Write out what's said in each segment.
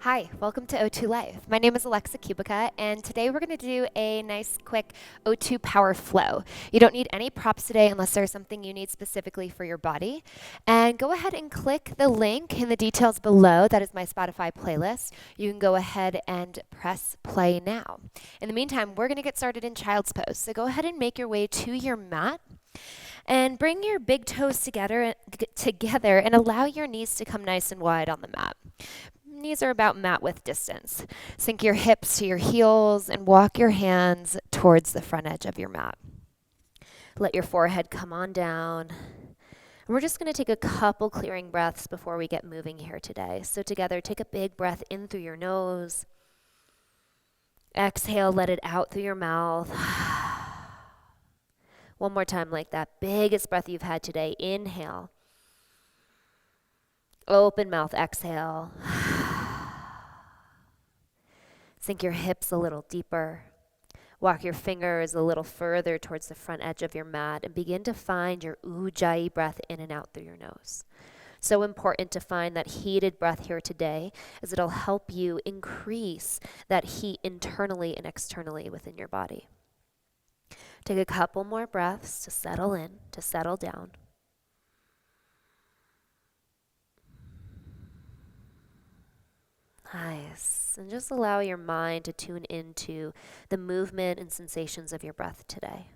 Hi, welcome to O2 Live. My name is Alexa Kubica, and today we're going to do a nice, quick O2 power flow. You don't need any props today unless there's something you need specifically for your body. And go ahead and click the link in the details below. That is my Spotify playlist. You can go ahead and press play now. In the meantime, we're going to get started in child's pose. So go ahead and make your way to your mat. And bring your big toes together and allow your knees to come nice and wide on the mat. Knees are about mat width distance. Sink your hips to your heels and walk your hands towards the front edge of your mat. Let your forehead come on down. And we're just going to take a couple clearing breaths before we get moving here today. So together, take a big breath in through your nose. Exhale, let it out through your mouth. One more time like that. Biggest breath you've had today. Inhale. Open mouth, exhale. Sink your hips a little deeper. Walk your fingers a little further towards the front edge of your mat and begin to find your ujjayi breath in and out through your nose. So important to find that heated breath here today, as it'll help you increase that heat internally and externally within your body. Take a couple more breaths to settle in, to settle down. Nice. And just allow your mind to tune into the movement and sensations of your breath today.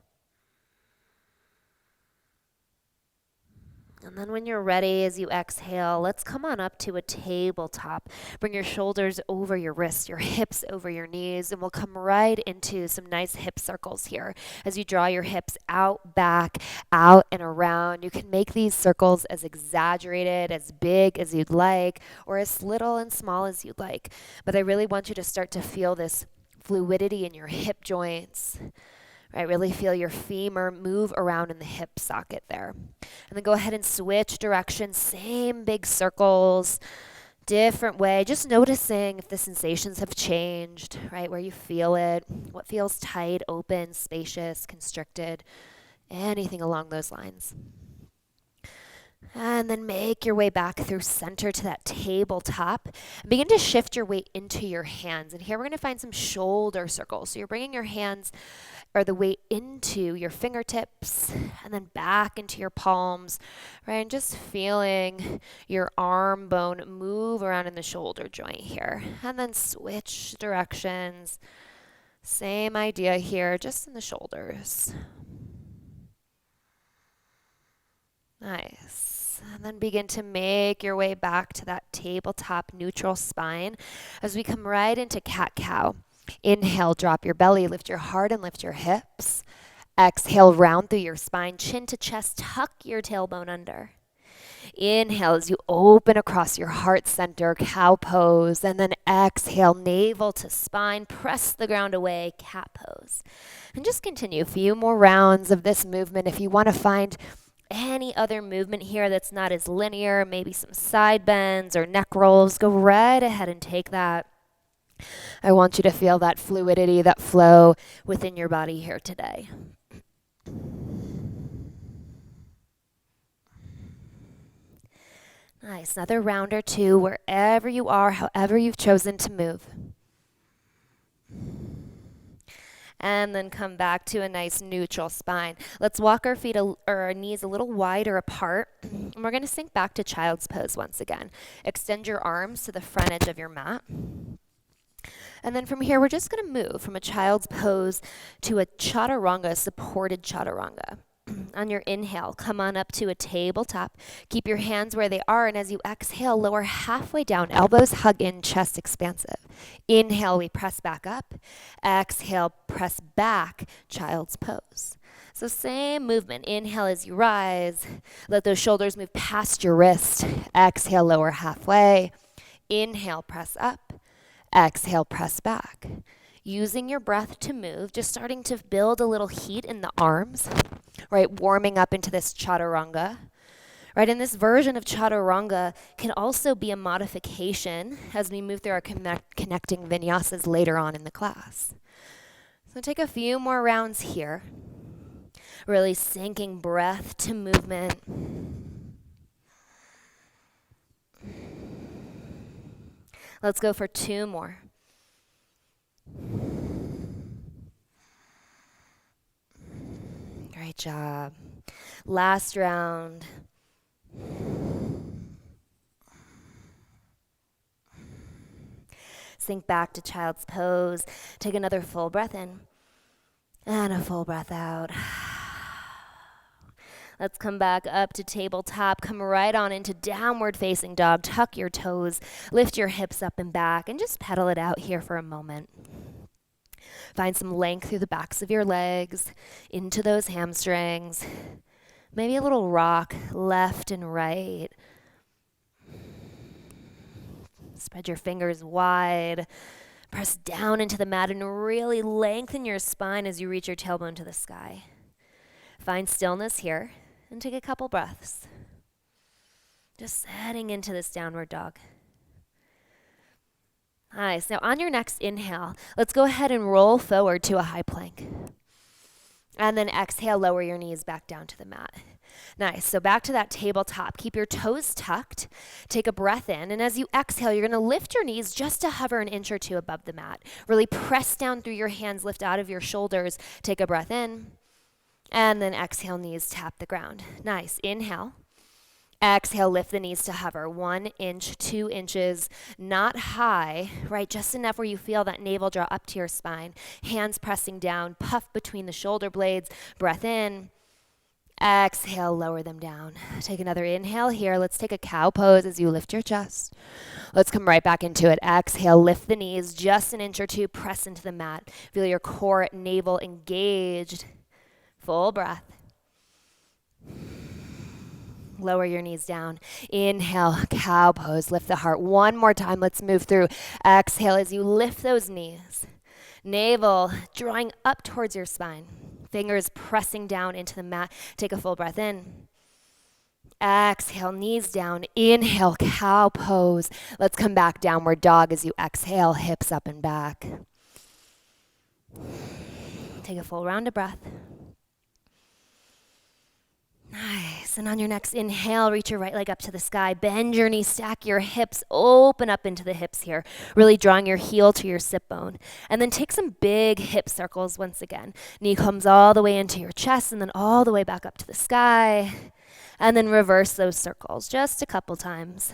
And then when you're ready, as you exhale, let's come on up to a tabletop. Bring your shoulders over your wrists, your hips over your knees, and we'll come right into some nice hip circles here. As you draw your hips out, back, out, and around, you can make these circles as exaggerated, as big as you'd like, or as little and small as you'd like. But I really want you to start to feel this fluidity in your hip joints. Right, really feel your femur move around in the hip socket there. And then go ahead and switch directions, same big circles, different way. Just noticing if the sensations have changed, right, where you feel it, what feels tight, open, spacious, constricted, anything along those lines. And then make your way back through center to that tabletop. And begin to shift your weight into your hands. And here we're going to find some shoulder circles. So you're bringing your hands or the weight into your fingertips and then back into your palms, right? And just feeling your arm bone move around in the shoulder joint here. And then switch directions. Same idea here, just in the shoulders. Nice. And then begin to make your way back to that tabletop neutral spine as we come right into cat-cow. Inhale, drop your belly, lift your heart and lift your hips. Exhale, round through your spine, chin to chest, tuck your tailbone under. Inhale as you open across your heart center, cow pose, and then exhale, navel to spine, press the ground away, cat pose. And just continue a few more rounds of this movement. If you want to find any other movement here that's not as linear, maybe some side bends or neck rolls, go right ahead and take that. I want you to feel that fluidity, that flow within your body here today. Nice. Another round or two, wherever you are, however you've chosen to move. And then come back to a nice neutral spine. Let's walk our feet or our knees a little wider apart. And we're going to sink back to child's pose once again. Extend your arms to the front edge of your mat. And then from here, we're just going to move from a child's pose to a chaturanga, supported chaturanga. On your inhale, come on up to a tabletop. Keep your hands where they are, and as you exhale, lower halfway down, elbows hug in, chest expansive. Inhale, we press back up. Exhale, press back, child's pose. So same movement. Inhale as you rise. Let those shoulders move past your wrist. Exhale, lower halfway. Inhale, press up. Exhale, press back. Using your breath to move, just starting to build a little heat in the arms, right? Warming up into this chaturanga, right? And this version of chaturanga can also be a modification as we move through our connecting vinyasas later on in the class. So take a few more rounds here, really syncing breath to movement. Let's go for 2 more. Great job. Last round. Sink back to child's pose. Take another full breath in and a full breath out. Let's come back up to tabletop. Come right on into downward facing dog. Tuck your toes. Lift your hips up and back and just pedal it out here for a moment. Find some length through the backs of your legs, into those hamstrings. Maybe a little rock left and right. Spread your fingers wide. Press down into the mat and really lengthen your spine as you reach your tailbone to the sky. Find stillness here and take a couple breaths. Just setting into this downward dog. Nice. Now on your next inhale, let's go ahead and roll forward to a high plank. And then exhale, lower your knees back down to the mat. Nice. So back to that tabletop. Keep your toes tucked. Take a breath in. And as you exhale, you're going to lift your knees just to hover an inch or two above the mat. Really press down through your hands, lift out of your shoulders. Take a breath in. And then exhale, knees tap the ground. Nice. Inhale. Exhale, lift the knees to hover. 1 inch, 2 inches, not high, right? Just enough where you feel that navel draw up to your spine. Hands pressing down, puff between the shoulder blades. Breath in. Exhale, lower them down. Take another inhale here. Let's take a cow pose as you lift your chest. Let's come right back into it. Exhale, lift the knees just an inch or two, press into the mat. Feel your core, navel engaged. Full breath. Lower your knees down. Inhale, cow pose. Lift the heart. One more time. Let's move through. Exhale as you lift those knees. Navel drawing up towards your spine. Fingers pressing down into the mat. Take a full breath in. Exhale, knees down. Inhale, cow pose. Let's come back, downward dog as you exhale, hips up and back. Take a full round of breath. Nice. And on your next inhale, reach your right leg up to the sky. Bend your knees, stack your hips, open up into the hips here. Really drawing your heel to your sit bone. And then take some big hip circles once again. Knee comes all the way into your chest and then all the way back up to the sky. And then reverse those circles just a couple times.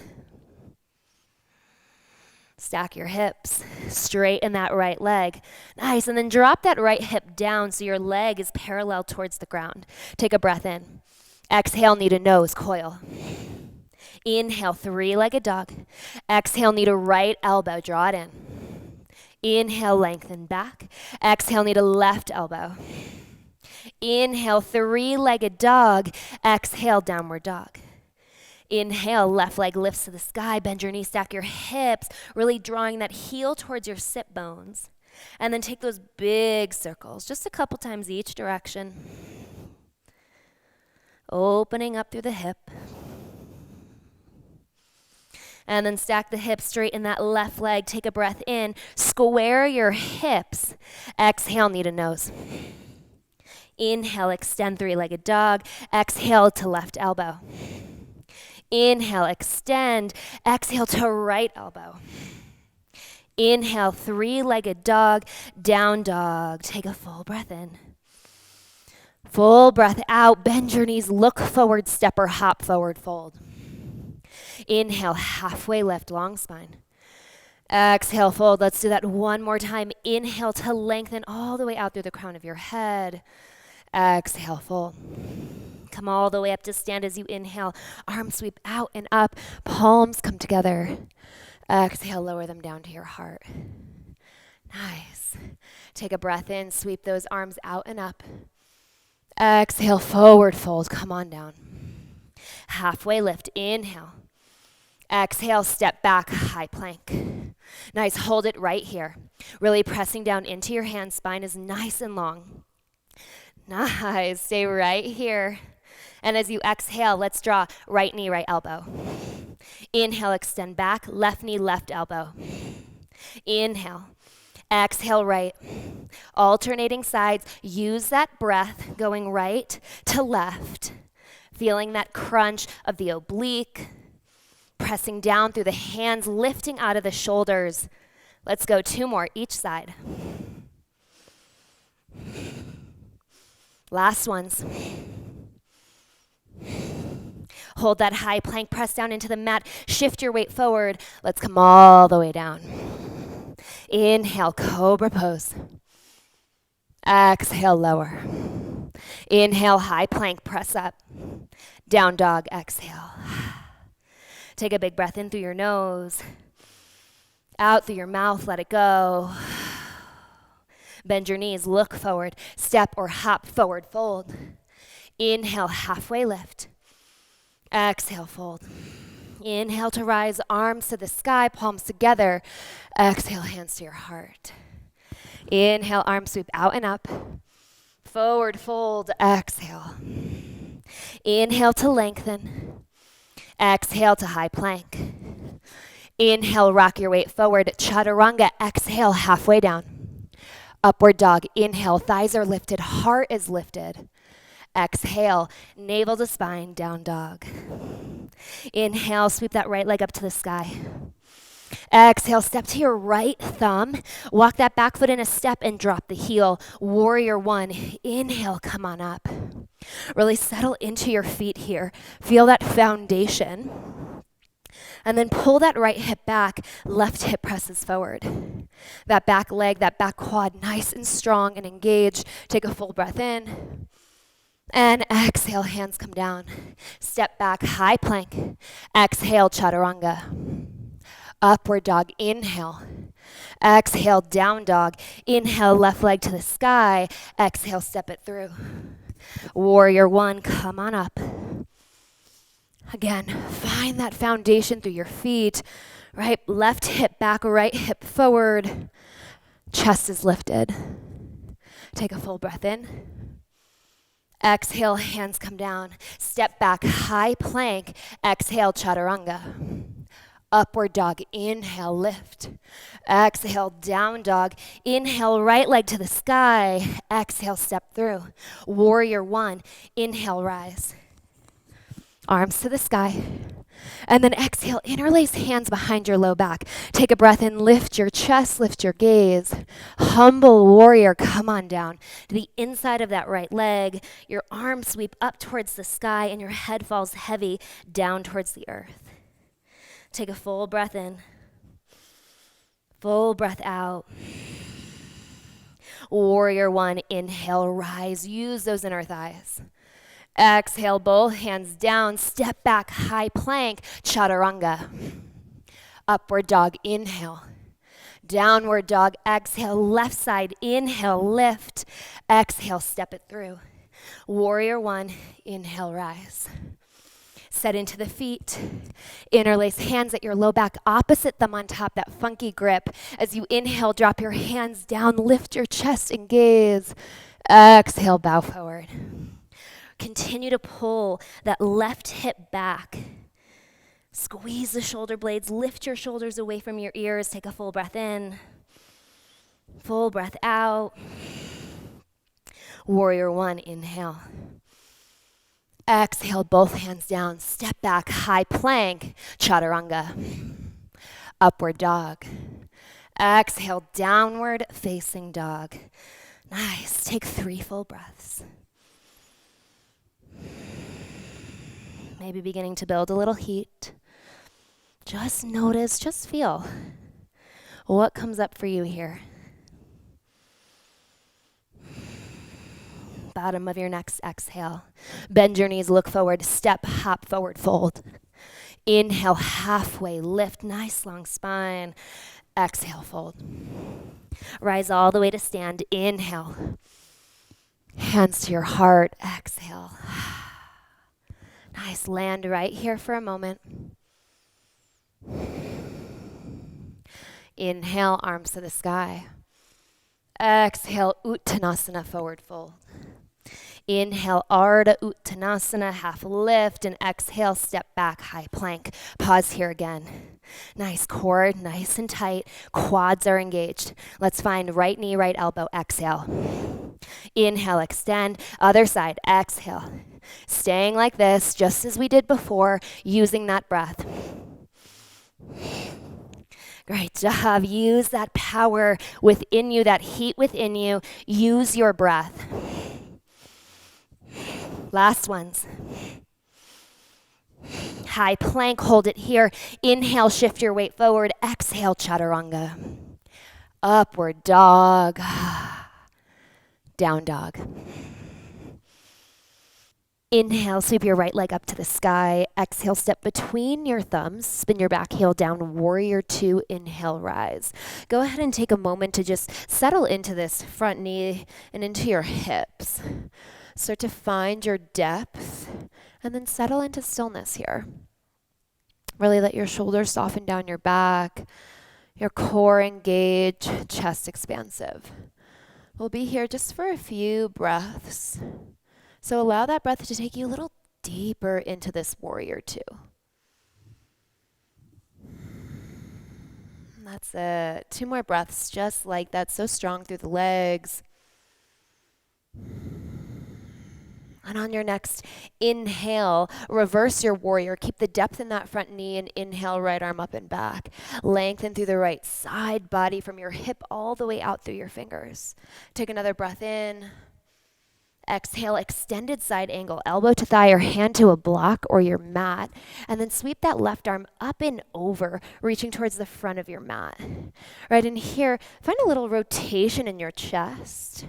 Stack your hips, straighten that right leg. Nice. And then drop that right hip down so your leg is parallel towards the ground. Take a breath in. Exhale, knee to nose, coil. Inhale, 3-legged dog. Exhale, knee to right elbow, draw it in. Inhale, lengthen back. Exhale, knee to left elbow. Inhale, 3-legged dog. Exhale, downward dog. Inhale, left leg lifts to the sky. Bend your knees, stack your hips, really drawing that heel towards your sit bones. And then take those big circles, just a couple times each direction. Opening up through the hip. And then stack the hips, straighten that left leg. Take a breath in. Square your hips. Exhale, knee to nose. Inhale, extend 3-legged dog. Exhale to left elbow. Inhale, extend. Exhale to right elbow. Inhale, 3-legged dog. Down dog. Take a full breath in. Full breath out. Bend your knees. Look forward, step or hop forward, fold. Inhale, halfway lift, long spine. Exhale, fold. Let's do that one more time. Inhale to lengthen all the way out through the crown of your head. Exhale, fold. Come all the way up to stand as you inhale. Arms sweep out and up. Palms come together. Exhale, lower them down to your heart. Nice. Take a breath in. Sweep those arms out and up. Exhale, forward fold. Come on down. Halfway lift. Inhale. Exhale, step back, high plank. Nice. Hold it right here. Really pressing down into your hands. Spine is nice and long. Nice. Stay right here. And as you exhale, let's draw right knee, right elbow. Inhale, extend back. Left knee, left elbow. Inhale. Exhale, right. Alternating sides. Use that breath going right to left. Feeling that crunch of the oblique, Pressing down through the hands, lifting out of the shoulders. Let's go 2 more each side. Last ones. Hold that high plank, press down into the mat, shift your weight forward. Let's come all the way down. Inhale, cobra pose. Exhale, lower. Inhale, high plank, press up. Down dog, exhale. Take a big breath in through your nose. Out through your mouth, let it go. Bend your knees, look forward. Step or hop forward, fold. Inhale, halfway lift. Exhale, fold. Inhale to rise, arms to the sky, palms together. Exhale, hands to your heart. Inhale, arms sweep out and up. Forward fold, exhale. Inhale to lengthen. Exhale to high plank. Inhale, rock your weight forward, chaturanga. Exhale, halfway down. Upward dog, inhale, thighs are lifted, heart is lifted. Exhale, navel to spine, down dog. Inhale, sweep that right leg up to the sky. Exhale, step to your right thumb. Walk that back foot in a step and drop the heel. Warrior 1. Inhale, come on up. Really settle into your feet here. Feel that foundation. And then pull that right hip back. Left hip presses forward. That back leg, that back quad, nice and strong and engaged. Take a full breath in. And exhale, hands come down. Step back, high plank. Exhale, chaturanga. Upward dog, inhale. Exhale, down dog. Inhale, left leg to the sky. Exhale, step it through. Warrior 1, come on up. Again, find that foundation through your feet. Right, left hip back, right hip forward. Chest is lifted. Take a full breath in. Exhale, hands come down. Step back, high plank. Exhale, chaturanga. Upward dog, inhale, lift. Exhale, down dog. Inhale, right leg to the sky. Exhale, step through. Warrior 1, inhale, rise. Arms to the sky. And then exhale, interlace hands behind your low back. Take a breath in, lift your chest, lift your gaze. Humble warrior, come on down to the inside of that right leg. Your arms sweep up towards the sky and your head falls heavy down towards the earth. Take a full breath in. Full breath out. Warrior 1, inhale, rise. Use those inner thighs. Exhale, both hands down. Step back, high plank, chaturanga. Upward dog, inhale. Downward dog, exhale. Left side, inhale, lift. Exhale, step it through. Warrior 1, inhale, rise. Set into the feet. Interlace hands at your low back, opposite thumb on top, that funky grip. As you inhale, drop your hands down, lift your chest and gaze. Exhale, bow forward. Continue to pull that left hip back. Squeeze the shoulder blades, lift your shoulders away from your ears. Take a full breath in. Full breath out. Warrior 1, inhale. Exhale, both hands down. Step back, high plank, chaturanga. Upward dog. Exhale, downward facing dog. Nice. Take 3 full breaths. Maybe beginning to build a little heat. Just notice, just feel what comes up for you here. Bottom of your next exhale. Bend your knees, look forward, step, hop, forward, fold. Inhale, halfway, lift, nice long spine. Exhale, fold. Rise all the way to stand. Inhale. Hands to your heart. Exhale. Nice, land right here for a moment. Inhale, arms to the sky. Exhale, Uttanasana, forward fold. Inhale, Ardha Uttanasana, half lift, and exhale, step back, high plank. Pause here again. Nice core, nice and tight. Quads are engaged. Let's find right knee, right elbow, exhale. Inhale, extend. Other side, exhale. Staying like this, just as we did before, using that breath. Great job. Use that power within you, that heat within you. Use your breath. Last ones. High plank, hold it here. Inhale, shift your weight forward. Exhale, chaturanga. Upward dog. Down dog. Inhale, sweep your right leg up to the sky. Exhale, step between your thumbs. Spin your back heel down, warrior two. Inhale, rise. Go ahead and take a moment to just settle into this front knee and into your hips. Start to find your depth and then settle into stillness here. Really let your shoulders soften down your back, your core engage, chest expansive. We'll be here just for a few breaths. So allow that breath to take you a little deeper into this warrior two. That's it. 2 more breaths just like that. So strong through the legs. And on your next inhale, reverse your warrior. Keep the depth in that front knee and inhale, right arm up and back. Lengthen through the right side body from your hip all the way out through your fingers. Take another breath in. Exhale, extended side angle, elbow to thigh or hand to a block or your mat. And then sweep that left arm up and over, reaching towards the front of your mat. Right in here, find a little rotation in your chest.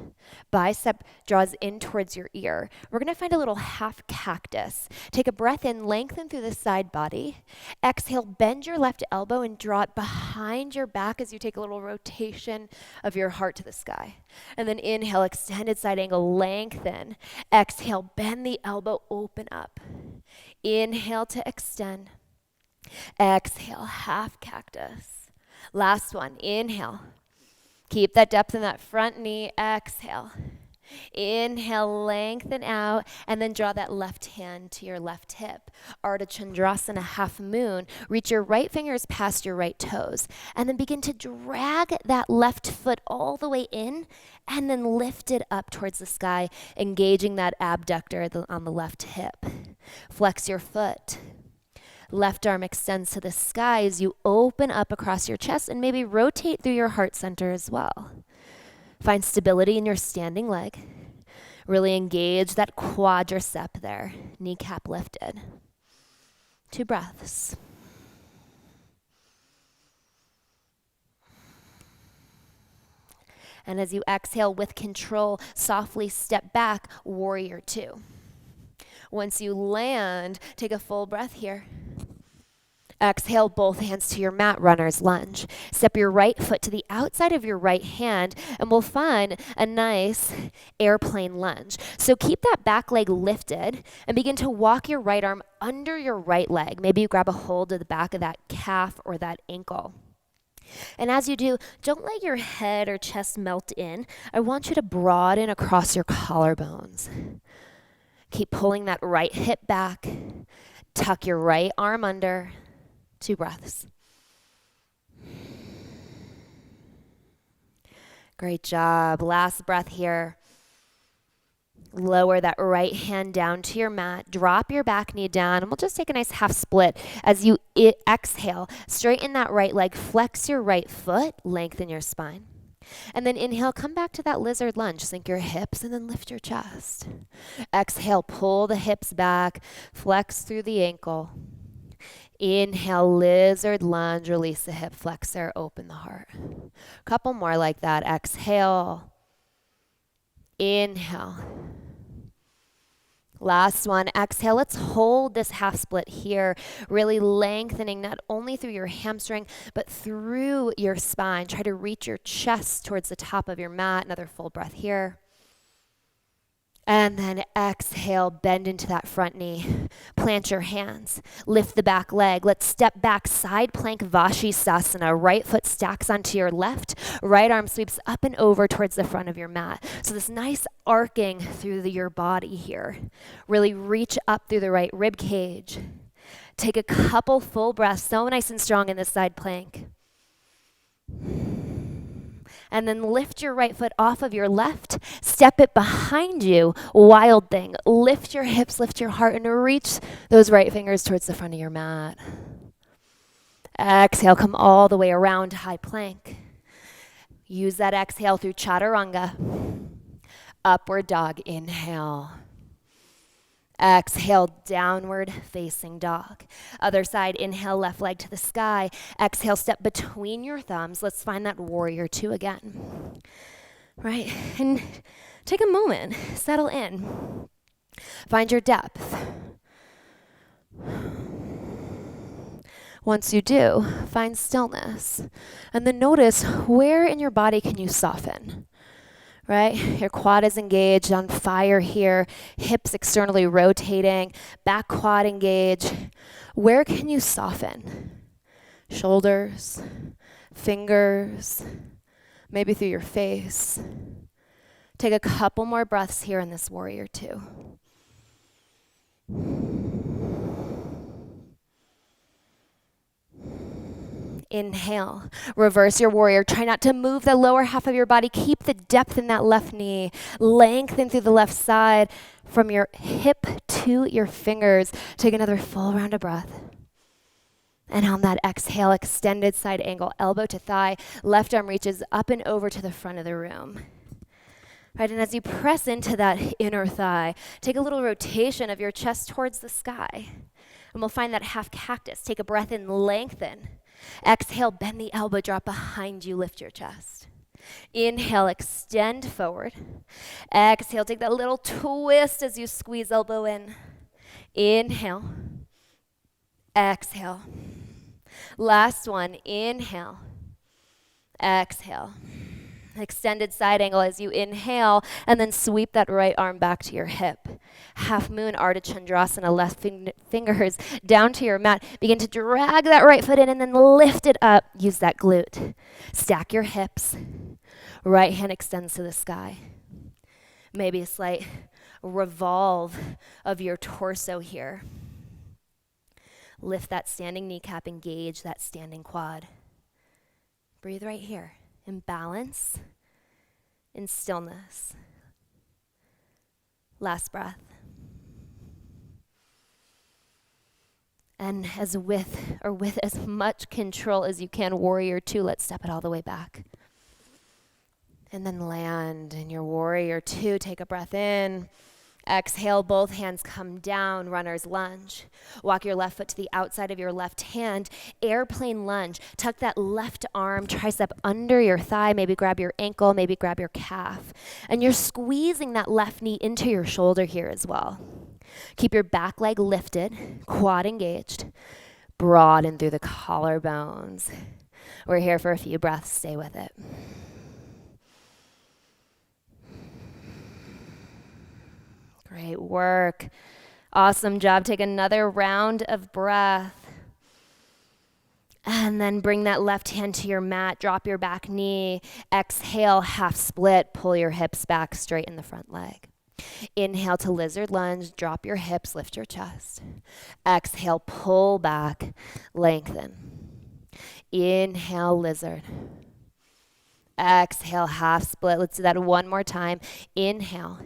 Bicep draws in towards your ear. We're going to find a little half cactus. Take a breath in, lengthen through the side body. Exhale, bend your left elbow and draw it behind your back as you take a little rotation of your heart to the sky. And then inhale, extended side angle, lengthen. Exhale, bend the elbow, open up. Inhale to extend. Exhale, half cactus. Last one, inhale. Keep that depth in that front knee. Exhale. Inhale, lengthen out, and then draw that left hand to your left hip. Ardha Chandrasana, half moon. Reach your right fingers past your right toes, and then begin to drag that left foot all the way in, and then lift it up towards the sky, engaging that abductor on the left hip. Flex your foot. Left arm extends to the sky as you open up across your chest and maybe rotate through your heart center as well. Find stability in your standing leg. Really engage that quadricep there, kneecap lifted. 2 breaths. And as you exhale with control, softly step back, warrior two. Once you land, take a full breath here. Exhale, both hands to your mat, runner's lunge. Step your right foot to the outside of your right hand, and we'll find a nice airplane lunge. So keep that back leg lifted and begin to walk your right arm under your right leg. Maybe you grab a hold of the back of that calf or that ankle. And as you do, don't let your head or chest melt in. I want you to broaden across your collarbones. Keep pulling that right hip back. Tuck your right arm under. 2 breaths. Great job. Last breath here. Lower that right hand down to your mat. Drop your back knee down, and we'll just take a nice half split. As you exhale, straighten that right leg, flex your right foot, lengthen your spine. And then inhale, come back to that lizard lunge. Sink your hips and then lift your chest. Exhale, pull the hips back, flex through the ankle. Inhale, lizard lunge, release the hip flexor, open the heart. Couple more like that. Exhale. Inhale. Last one. Exhale. Let's hold this half split here, really lengthening not only through your hamstring, but through your spine. Try to reach your chest towards the top of your mat. Another full breath here. And then exhale, bend into that front knee. Plant your hands. Lift the back leg. Let's step back, side plank Vashisthasana. Right foot stacks onto your left. Right arm sweeps up and over towards the front of your mat. So this nice arcing through your body here. Really reach up through the right rib cage. Take a couple full breaths. So nice and strong in this side plank. And then lift your right foot off of your left, step it behind you, wild thing. Lift your hips, lift your heart, and reach those right fingers towards the front of your mat. Exhale, come all the way around high plank. Use that exhale through chaturanga. Upward dog, inhale. Exhale, downward facing dog. Other side, inhale, left leg to the sky. Exhale, step between your thumbs. Let's find that warrior two again. Right? And take a moment, settle in. Find your depth. Once you do, find stillness. And then notice where in your body can you soften. Right? Your quad is engaged, on fire here, hips externally rotating, back quad engaged. Where can you soften? Shoulders, fingers, maybe through your face. Take a couple more breaths here in this warrior two. Inhale, reverse your warrior. Try not to move the lower half of your body. Keep the depth in that left knee. Lengthen through the left side from your hip to your fingers. Take another full round of breath. And on that exhale, extended side angle, elbow to thigh. Left arm reaches up and over to the front of the room. Right, and as you press into that inner thigh, take a little rotation of your chest towards the sky. And we'll find that half cactus. Take a breath in, lengthen. Exhale, bend the elbow, drop behind you, lift your chest. Inhale, extend forward. Exhale, take that little twist as you squeeze elbow in. Inhale. Exhale. Last one, inhale. Exhale. Extended side angle as you inhale, and then sweep that right arm back to your hip. Half moon, Ardha Chandrasana, left fingers down to your mat. Begin to drag that right foot in and then lift it up. Use that glute. Stack your hips. Right hand extends to the sky. Maybe a slight revolve of your torso here. Lift that standing kneecap, engage that standing quad. Breathe right here. In balance, in stillness. Last breath. And with as much control as you can, warrior two, let's step it all the way back. And then land in your warrior two. Take a breath in. Exhale, both hands come down, runner's lunge. Walk your left foot to the outside of your left hand, airplane lunge. Tuck that left arm, tricep under your thigh, maybe grab your ankle, maybe grab your calf. And you're squeezing that left knee into your shoulder here as well. Keep your back leg lifted, quad engaged. Broaden through the collarbones. We're here for a few breaths, stay with it. Great work. Awesome job. Take another round of breath. And then bring that left hand to your mat. Drop your back knee. Exhale, half split. Pull your hips back, straighten the front leg. Inhale to lizard lunge. Drop your hips, lift your chest. Exhale, pull back, lengthen. Inhale, lizard. Exhale, half split. Let's do that one more time. Inhale.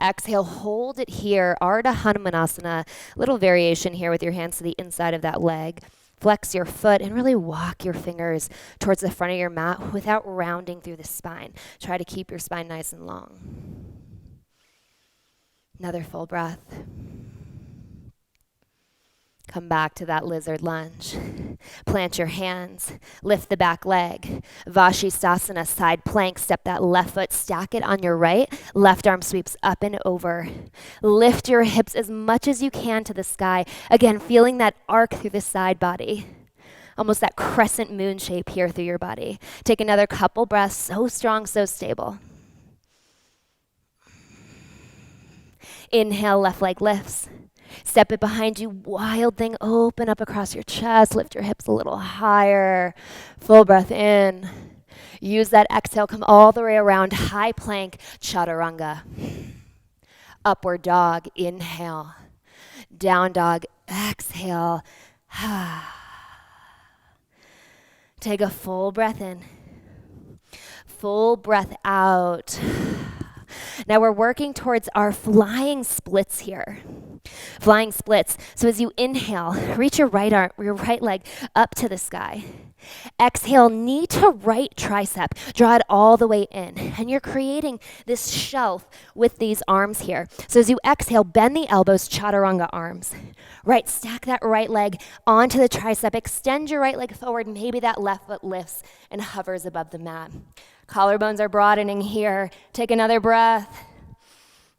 Exhale, hold it here. Ardha Hanumanasana. Little variation here with your hands to the inside of that leg. Flex your foot and really walk your fingers towards the front of your mat without rounding through the spine. Try to keep your spine nice and long. Another full breath. Come back to that lizard lunge. Plant your hands. Lift the back leg. Vashisthasana, side plank. Step that left foot. Stack it on your right. Left arm sweeps up and over. Lift your hips as much as you can to the sky. Again, feeling that arc through the side body. Almost that crescent moon shape here through your body. Take another couple breaths. So strong, so stable. Inhale, left leg lifts. Step it behind you, wild thing, open up across your chest, lift your hips a little higher, full breath in. Use that exhale, come all the way around, high plank, chaturanga. Upward dog, inhale. Down dog, exhale. Take a full breath in. Full breath out. Now we're working towards our flying splits here. Flying splits. So as you inhale, reach your your right leg up to the sky. Exhale, knee to right tricep. Draw it all the way in. And you're creating this shelf with these arms here. So as you exhale, bend the elbows, chaturanga arms. Right, stack that right leg onto the tricep. Extend your right leg forward. Maybe that left foot lifts and hovers above the mat. Collarbones are broadening here. Take another breath.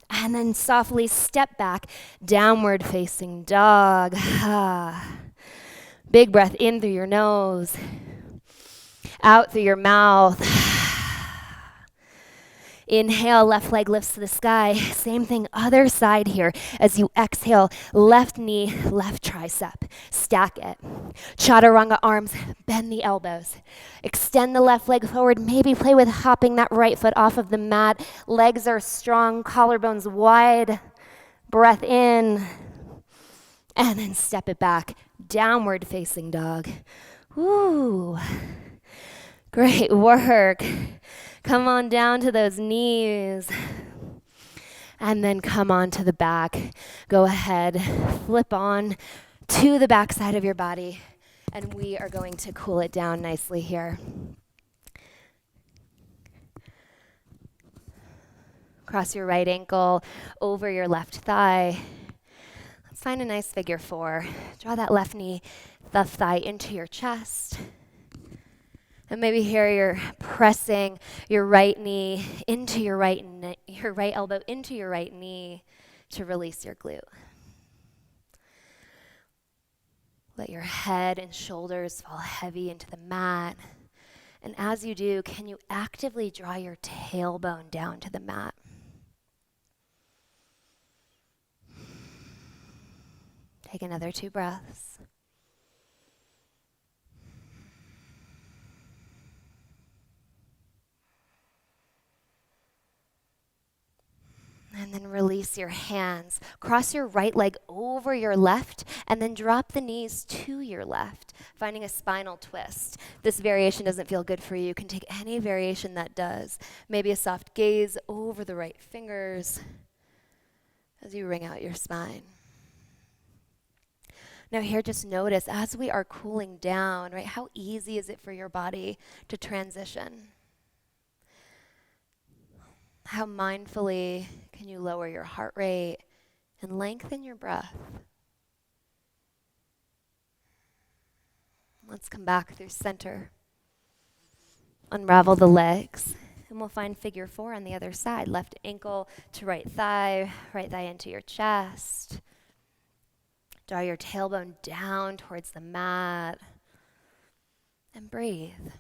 And then softly step back, downward facing dog. Big breath in through your nose, out through your mouth. Inhale, left leg lifts to the sky. Same thing, other side here. As you exhale, left knee, left tricep. Stack it. Chaturanga arms, bend the elbows. Extend the left leg forward. Maybe play with hopping that right foot off of the mat. Legs are strong, collarbones wide. Breath in. And then step it back. Downward facing dog. Woo. Great work. Come on down to those knees. And then come on to the back. Go ahead, flip on to the back side of your body. And we are going to cool it down nicely here. Cross your right ankle over your left thigh. Let's find a nice figure four. Draw that left knee, left thigh into your chest. And maybe here you're pressing your right knee into your right elbow into your right knee to release your glute. Let your head and shoulders fall heavy into the mat. And as you do, can you actively draw your tailbone down to the mat? Take another 2 breaths. And then release your hands. Cross your right leg over your left and then drop the knees to your left, finding a spinal twist. This variation doesn't feel good for you. You can take any variation that does. Maybe a soft gaze over the right fingers as you wring out your spine. Now here, just notice as we are cooling down, right, how easy is it for your body to transition? How mindfully can you lower your heart rate and lengthen your breath? Let's come back through center. Unravel the legs, and we'll find figure 4 on the other side. Left ankle to right thigh into your chest. Draw your tailbone down towards the mat, and breathe.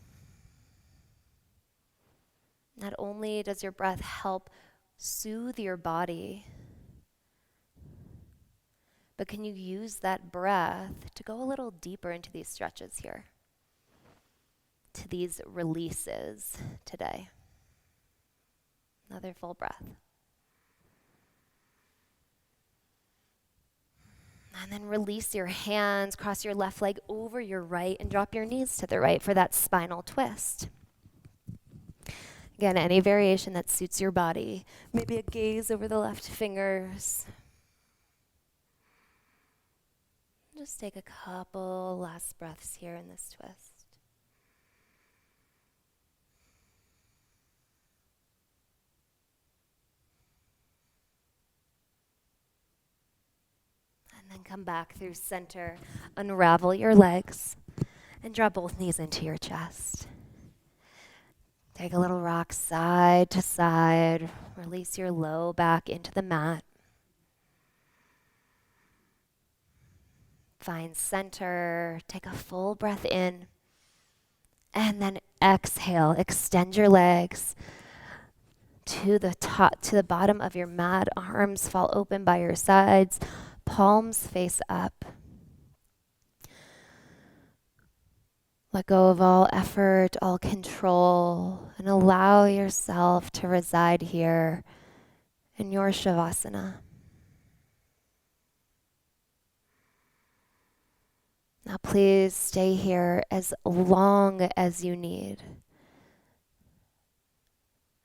Not only does your breath help soothe your body, but can you use that breath to go a little deeper into these stretches here, to these releases today? Another full breath. And then release your hands, cross your left leg over your right, and drop your knees to the right for that spinal twist. Again, any variation that suits your body. Maybe a gaze over the left fingers. Just take a couple last breaths here in this twist. And then come back through center. Unravel your legs and draw both knees into your chest. Take a little rock side to side. Release your low back into the mat. Find center. Take a full breath in. And then exhale. Extend your legs to the top, to the bottom of your mat. Arms fall open by your sides. Palms face up. Let go of all effort, all control, and allow yourself to reside here in your Shavasana. Now please stay here as long as you need.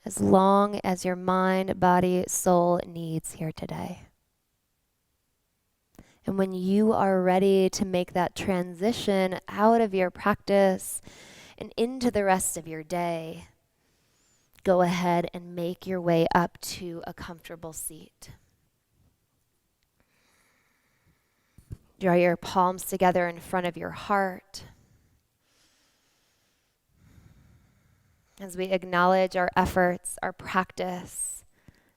As long as your mind, body, soul needs here today. And when you are ready to make that transition out of your practice and into the rest of your day, go ahead and make your way up to a comfortable seat. Draw your palms together in front of your heart as we acknowledge our efforts, our practice,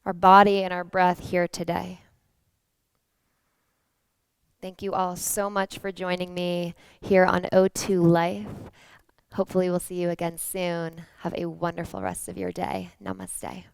our body, and our breath here today. Thank you all so much for joining me here on O2 Life. Hopefully we'll see you again soon. Have a wonderful rest of your day. Namaste.